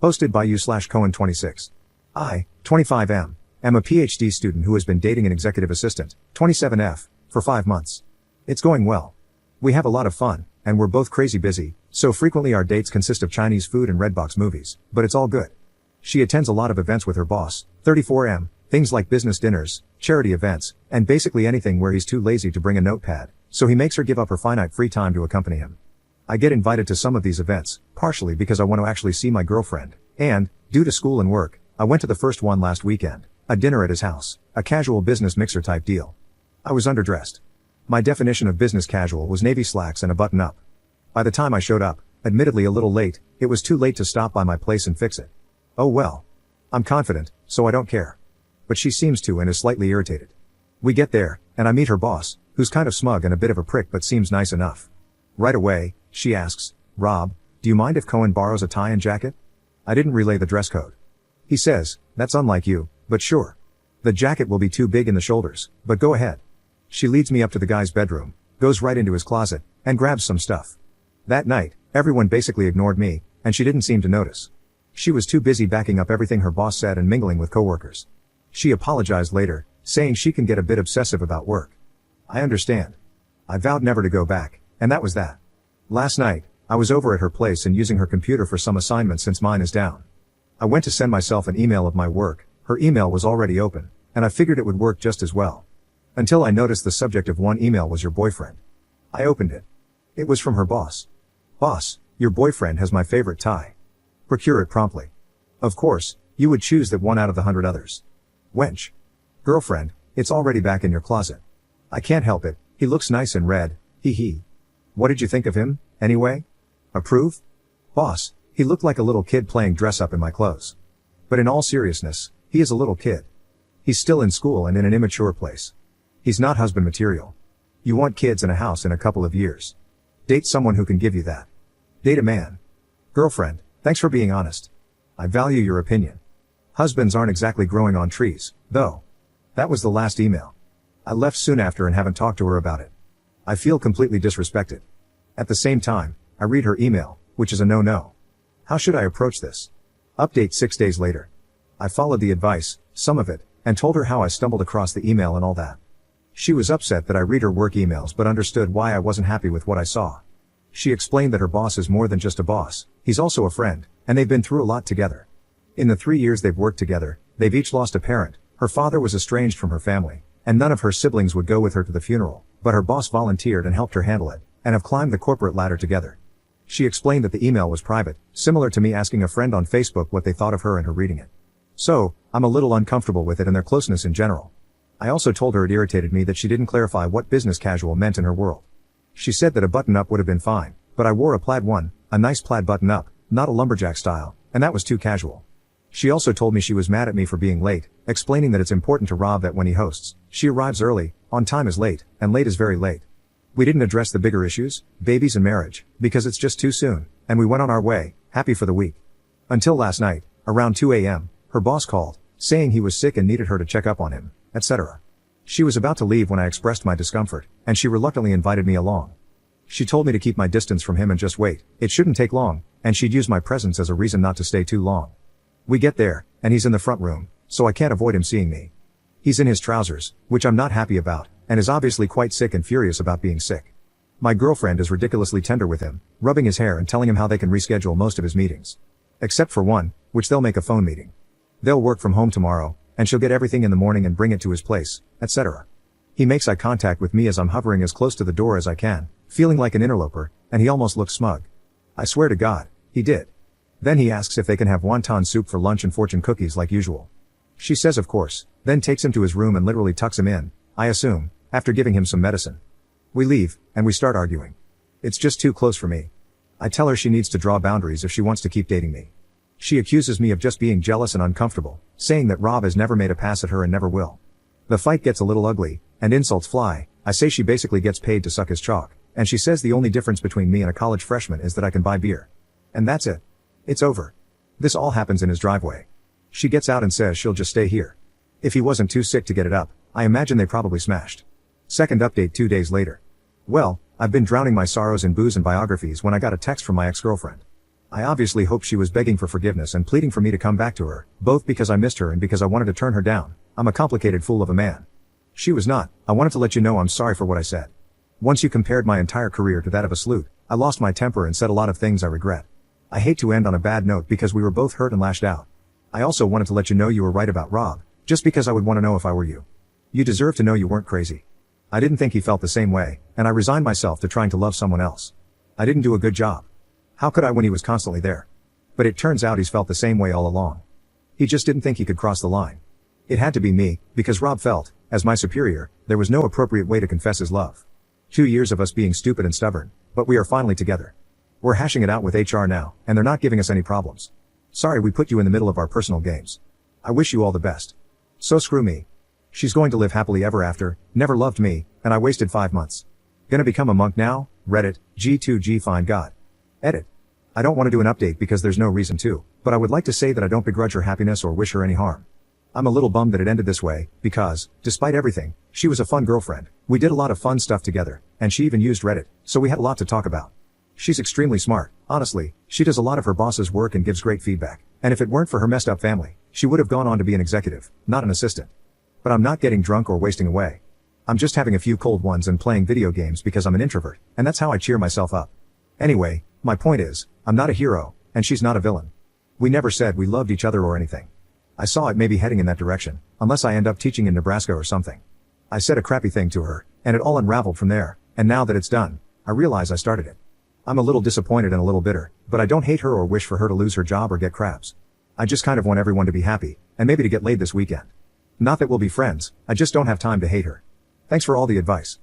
Hosted by you/Cohen26. I, 25M, am a PhD student who has been dating an executive assistant, 27F, for 5 months. It's going well. We have a lot of fun, and we're both crazy busy, so frequently our dates consist of Chinese food and Redbox movies, but it's all good. She attends a lot of events with her boss, 34M, things like business dinners, charity events, and basically anything where he's too lazy to bring a notepad, so he makes her give up her finite free time to accompany him. I get invited to some of these events, partially because I want to actually see my girlfriend, and, due to school and work, I went to the first one last weekend, a dinner at his house, a casual business mixer type deal. I was underdressed. My definition of business casual was navy slacks and a button-up. By the time I showed up, admittedly a little late, it was too late to stop by my place and fix it. Oh well. I'm confident, so I don't care. But she seems to and is slightly irritated. We get there, and I meet her boss, who's kind of smug and a bit of a prick but seems nice enough. Right away, she asks, "Rob, do you mind if Cohen borrows a tie and jacket?" I didn't relay the dress code. He says, "That's unlike you, but sure. The jacket will be too big in the shoulders, but go ahead." She leads me up to the guy's bedroom, goes right into his closet, and grabs some stuff. That night, everyone basically ignored me, and she didn't seem to notice. She was too busy backing up everything her boss said and mingling with coworkers. She apologized later, saying she can get a bit obsessive about work. I understand. I vowed never to go back, and that was that. Last night, I was over at her place and using her computer for some assignments since mine is down. I went to send myself an email of my work, her email was already open, and I figured it would work just as well. Until I noticed the subject of one email was your boyfriend. I opened it. It was from her boss. "Boss, your boyfriend has my favorite tie. Procure it promptly. Of course, you would choose that one out of the 100 others. Wench. Girlfriend, it's already back in your closet. I can't help it, he looks nice in red, hee hee. What did you think of him, anyway? Approve? Boss, he looked like a little kid playing dress up in my clothes. But in all seriousness, he is a little kid. He's still in school and in an immature place. He's not husband material. You want kids and a house in a couple of years. Date someone who can give you that. Date a man. Girlfriend, thanks for being honest. I value your opinion. Husbands aren't exactly growing on trees, though." That was the last email. I left soon after and haven't talked to her about it. I feel completely disrespected. At the same time, I read her email, which is a no-no. How should I approach this? Update 6 days later. I followed the advice, some of it, and told her how I stumbled across the email and all that. She was upset that I read her work emails but understood why I wasn't happy with what I saw. She explained that her boss is more than just a boss, he's also a friend, and they've been through a lot together. In the 3 years they've worked together, they've each lost a parent, her father was estranged from her family, and none of her siblings would go with her to the funeral, but her boss volunteered and helped her handle it, and have climbed the corporate ladder together. She explained that the email was private, similar to me asking a friend on Facebook what they thought of her and her reading it. So, I'm a little uncomfortable with it and their closeness in general. I also told her it irritated me that she didn't clarify what business casual meant in her world. She said that a button-up would have been fine, but I wore a plaid one, a nice plaid button-up, not a lumberjack style, and that was too casual. She also told me she was mad at me for being late, explaining that it's important to Rob that when he hosts, she arrives early, on time is late, and late is very late. We didn't address the bigger issues, babies and marriage, because it's just too soon, and we went on our way, happy for the week. Until last night, around 2 a.m., her boss called, saying he was sick and needed her to check up on him, etc. She was about to leave when I expressed my discomfort, and she reluctantly invited me along. She told me to keep my distance from him and just wait, it shouldn't take long, and she'd use my presence as a reason not to stay too long. We get there, and he's in the front room, so I can't avoid him seeing me. He's in his trousers, which I'm not happy about, and is obviously quite sick and furious about being sick. My girlfriend is ridiculously tender with him, rubbing his hair and telling him how they can reschedule most of his meetings. Except for one, which they'll make a phone meeting. They'll work from home tomorrow, and she'll get everything in the morning and bring it to his place, etc. He makes eye contact with me as I'm hovering as close to the door as I can, feeling like an interloper, and he almost looks smug. I swear to God, he did. Then he asks if they can have wonton soup for lunch and fortune cookies like usual. She says of course, then takes him to his room and literally tucks him in, I assume, after giving him some medicine. We leave, and we start arguing. It's just too close for me. I tell her she needs to draw boundaries if she wants to keep dating me. She accuses me of just being jealous and uncomfortable, saying that Rob has never made a pass at her and never will. The fight gets a little ugly, and insults fly. I say she basically gets paid to suck his chalk, and she says the only difference between me and a college freshman is that I can buy beer. And that's it. It's over. This all happens in his driveway. She gets out and says she'll just stay here. If he wasn't too sick to get it up, I imagine they probably smashed. Second update 2 days later. Well, I've been drowning my sorrows in booze and biographies when I got a text from my ex-girlfriend. I obviously hoped she was begging for forgiveness and pleading for me to come back to her, both because I missed her and because I wanted to turn her down. I'm a complicated fool of a man. She was not. I wanted to let you know I'm sorry for what I said. Once you compared my entire career to that of a sleuth, I lost my temper and said a lot of things I regret. I hate to end on a bad note because we were both hurt and lashed out. I also wanted to let you know you were right about Rob, just because I would want to know if I were you. You deserve to know you weren't crazy. I didn't think he felt the same way, and I resigned myself to trying to love someone else. I didn't do a good job. How could I when he was constantly there? But it turns out he's felt the same way all along. He just didn't think he could cross the line. It had to be me, because Rob felt, as my superior, there was no appropriate way to confess his love. 2 years of us being stupid and stubborn, but we are finally together. We're hashing it out with HR now, and they're not giving us any problems. Sorry we put you in the middle of our personal games. I wish you all the best. So screw me. She's going to live happily ever after, never loved me, and I wasted 5 months. Gonna become a monk now? Reddit, G2G find God. Edit. I don't want to do an update because there's no reason to, but I would like to say that I don't begrudge her happiness or wish her any harm. I'm a little bummed that it ended this way, because, despite everything, she was a fun girlfriend. We did a lot of fun stuff together, and she even used Reddit, so we had a lot to talk about. She's extremely smart, honestly, she does a lot of her boss's work and gives great feedback, and if it weren't for her messed up family, she would have gone on to be an executive, not an assistant. But I'm not getting drunk or wasting away. I'm just having a few cold ones and playing video games because I'm an introvert, and that's how I cheer myself up. Anyway, my point is, I'm not a hero, and she's not a villain. We never said we loved each other or anything. I saw it maybe heading in that direction, unless I end up teaching in Nebraska or something. I said a crappy thing to her, and it all unraveled from there, and now that it's done, I realize I started it. I'm a little disappointed and a little bitter, but I don't hate her or wish for her to lose her job or get crabs. I just kind of want everyone to be happy, and maybe to get laid this weekend. Not that we'll be friends, I just don't have time to hate her. Thanks for all the advice.